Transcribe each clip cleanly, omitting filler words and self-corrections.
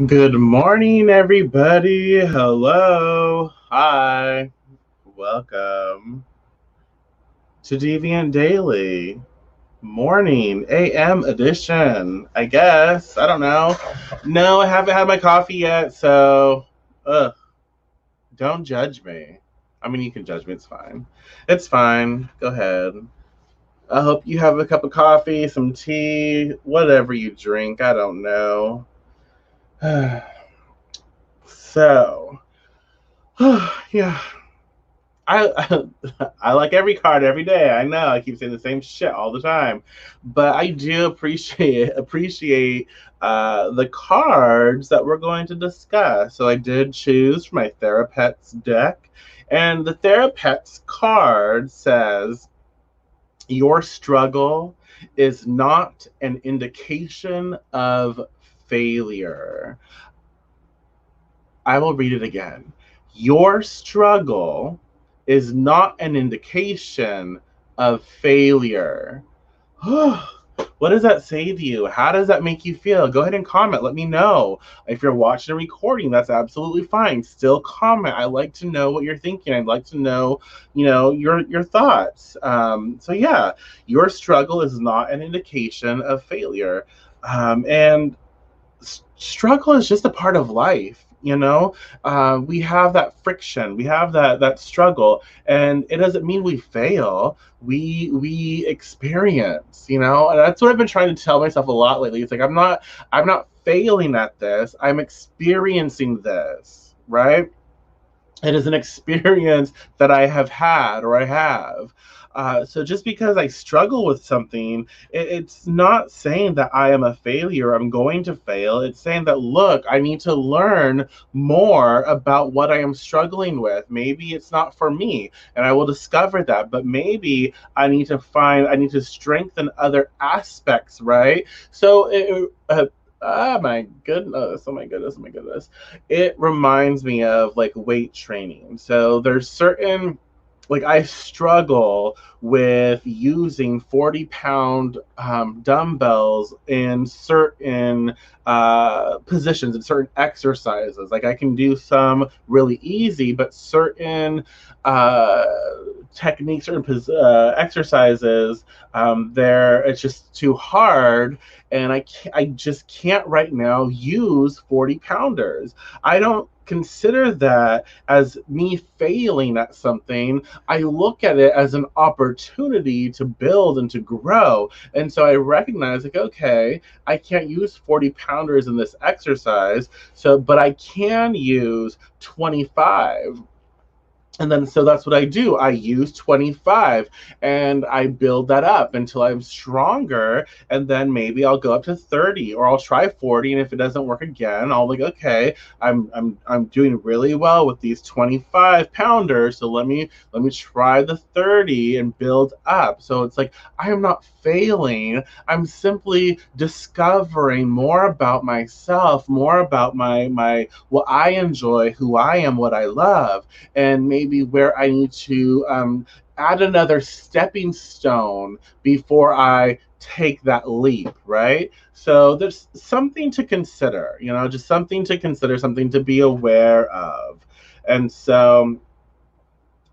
Good morning, everybody. Hello. Hi. Welcome to Deviant Daily. Morning, AM edition. I guess. I don't know. No, I haven't had my coffee yet, so ugh, don't judge me. I mean, you can judge me. It's fine. It's fine. Go ahead. I hope you have a cup of coffee, some tea, whatever you drink. I don't know. So, yeah, I I like every card every day. I know I keep saying the same shit all the time, but I do appreciate the cards that we're going to discuss. So I did choose for my Therapets deck, and the Therapets card says your struggle is not an indication of failure. I will read it again. Your struggle is not an indication of failure. What does that say to you? How does that make you feel? Go ahead and comment. Let me know. If you're watching a recording, that's absolutely fine. Still comment. I like to know what you're thinking. I'd like to know, your thoughts. So yeah, your struggle is not an indication of failure. And struggle is just a part of life. We have that friction, we have that struggle, and it doesn't mean we fail. We experience, and that's what I've been trying to tell myself a lot lately. It's like I'm not failing at this, I'm experiencing this, right? It is an experience that I have had, or I have. So just because I struggle with something, it's not saying that I am a failure, I'm going to fail. It's saying that, look, I need to learn more about what I am struggling with. Maybe it's not for me, and I will discover that. But maybe I need to strengthen other aspects, right? So my goodness, oh my goodness, oh my goodness. It reminds me of like weight training. So there's certain, like, I struggle with using 40-pound dumbbells in certain positions and certain exercises. Like, I can do some really easy, but certain uh, techniques, certain exercises, there it's just too hard, and I just can't right now use 40 pounders. I don't consider that as me failing at something. I look at it as an opportunity to build and to grow. And so I recognize, like, okay, I can't use 40 pounders in this exercise, but I can use 25. And then so that's what I do. I use 25 and I build that up until I'm stronger. And then maybe I'll go up to 30, or I'll try 40. And if it doesn't work again, I'll like, okay, I'm doing really well with these 25 pounders. So let me try the 30 and build up. So it's like I am not failing. I'm simply discovering more about myself, more about my what I enjoy, who I am, what I love, and maybe where I need to add another stepping stone before I take that leap, right? So there's something to consider, just something to consider, something to be aware of. And so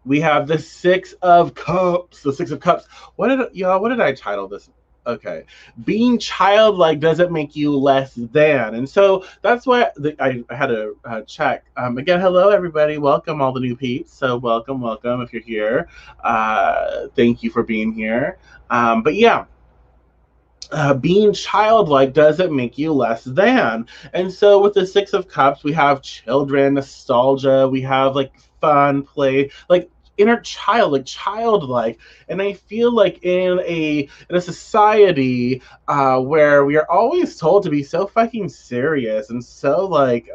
we have the Six of Cups. The Six of Cups. What did I title this? Okay, being childlike doesn't make you less than, and so that's why I had to check. Again, hello everybody, welcome all the new peeps. So welcome if you're here. Thank you for being here. But yeah, being childlike doesn't make you less than. And so with the Six of Cups, we have children, nostalgia, we have like fun, play, like inner child, like childlike. And I feel like in a society where we are always told to be so fucking serious and so like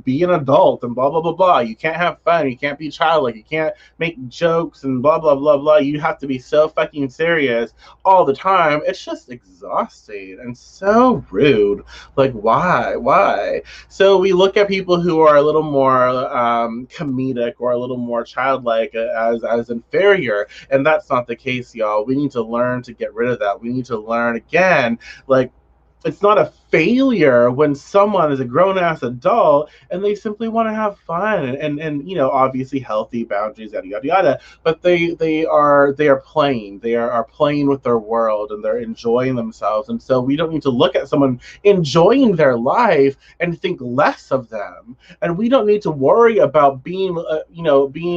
be an adult and blah blah blah blah. You can't have fun, you can't be childlike, you can't make jokes and blah blah blah blah. You have to be so fucking serious all the time. It's just exhausting and so rude. Like, why? Why? So we look at people who are a little more comedic or a little more childlike as inferior, and that's not the case, y'all. We need to learn to get rid of that. We need to learn again, like, it's not a failure when someone is a grown ass adult and they simply want to have fun and obviously healthy boundaries, yada yada yada, but they are playing, are playing with their world and they're enjoying themselves. And so we don't need to look at someone enjoying their life and think less of them, and we don't need to worry about being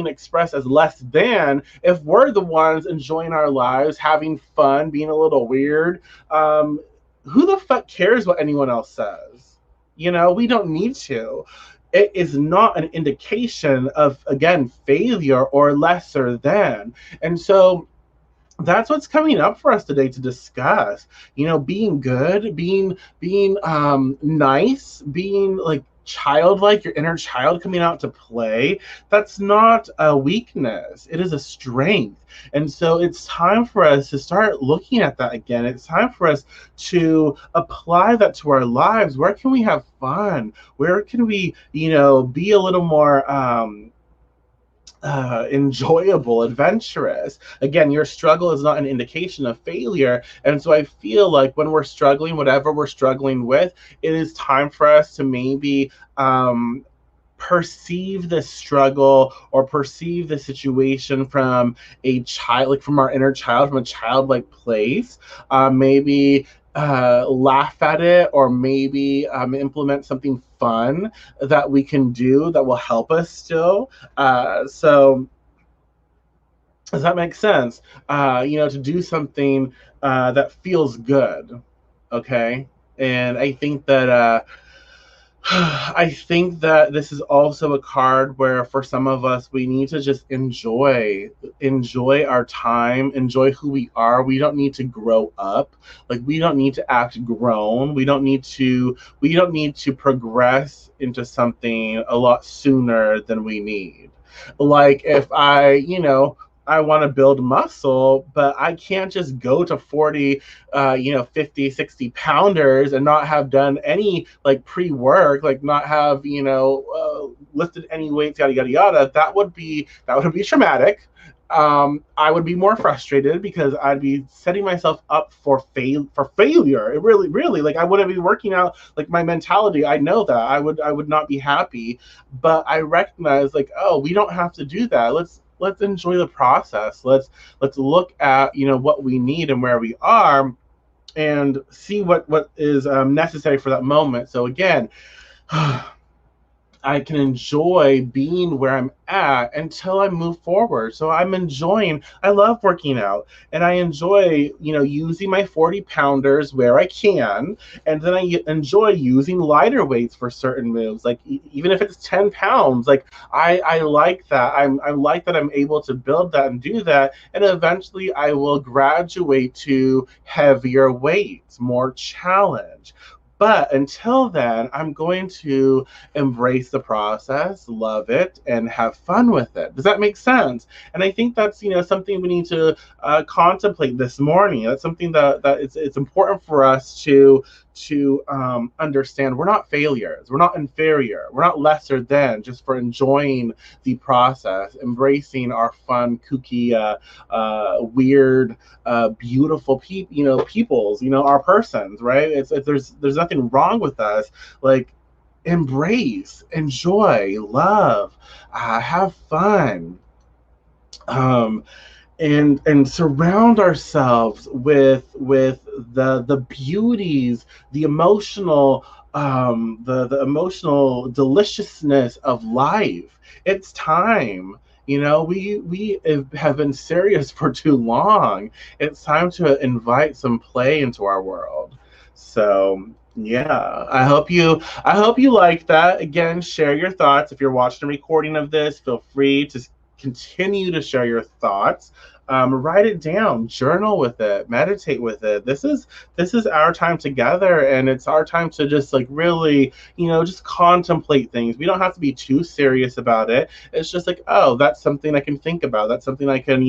expressed as less than if we're the ones enjoying our lives, having fun, being a little weird. Who the fuck cares what anyone else says? We don't need to. It is not an indication of, again, failure or lesser than. And so that's what's coming up for us today to discuss. Being good, being nice, being like childlike, your inner child coming out to play. That's not a weakness, it is a strength. And so it's time for us to start looking at that again. It's time for us to apply that to our lives. Where can we have fun? Where can we be a little more enjoyable, adventurous? Again, your struggle is not an indication of failure. And so I feel like when we're struggling, whatever we're struggling with, it is time for us to maybe perceive the struggle or perceive the situation from a child, like from our inner child, from a childlike place. Maybe laugh at it, or maybe implement something fun that we can do that will help us still. So does that make sense? To do something that feels good. Okay. And I think that this is also a card where for some of us we need to just enjoy our time, enjoy who we are. We don't need to grow up. Like, we don't need to act grown. We don't need to progress into something a lot sooner than we need. Like, if I want to build muscle, but I can't just go to 40, 50, 60 pounders and not have done any like pre-work, like not have, lifted any weights, yada, yada, yada. That would be traumatic. I would be more frustrated because I'd be setting myself up for failure. It really, really, like, I wouldn't be working out. Like, my mentality, I know that I would not be happy. But I recognize, like, oh, we don't have to do that. Let's enjoy the process. Let's look at what we need and where we are, and see what is necessary for that moment. So again, I can enjoy being where I'm at until I move forward. So I love working out, and I enjoy, using my 40 pounders where I can. And then I enjoy using lighter weights for certain moves, like even if it's 10 pounds, like I like that. I like that I'm able to build that and do that. And eventually I will graduate to heavier weights, more challenge. But until then, I'm going to embrace the process, love it, and have fun with it. Does that make sense? And I think that's something we need to contemplate this morning. That's something that it's important for us to understand. We're not failures. We're not inferior. We're not lesser than, just for enjoying the process, embracing our fun, kooky, weird, beautiful peoples, our persons, right? There's nothing wrong with us. Like, embrace, enjoy, love, have fun, um, and surround ourselves with the beauties, the emotional, the emotional deliciousness of life. It's time. We have been serious for too long. It's time to invite some play into our world. So yeah, I hope you like that. Again, share your thoughts. If you're watching a recording of this, feel free to continue to share your thoughts. Write it down, journal with it, meditate with it. This is our time together, and it's our time to just, like, really, just contemplate things. We don't have to be too serious about it. It's just like, oh, that's something I can think about. That's something I can,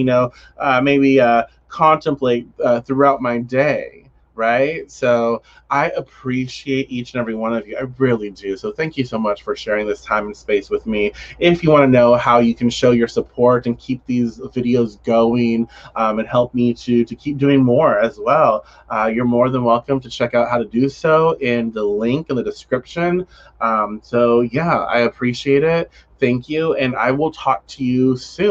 maybe contemplate throughout my day. right? So I appreciate each and every one of you. I really do. So thank you so much for sharing this time and space with me. If you want to know how you can show your support and keep these videos going, and help me to keep doing more as well, you're more than welcome to check out how to do so in the link in the description. So yeah, I appreciate it. Thank you, and I will talk to you soon.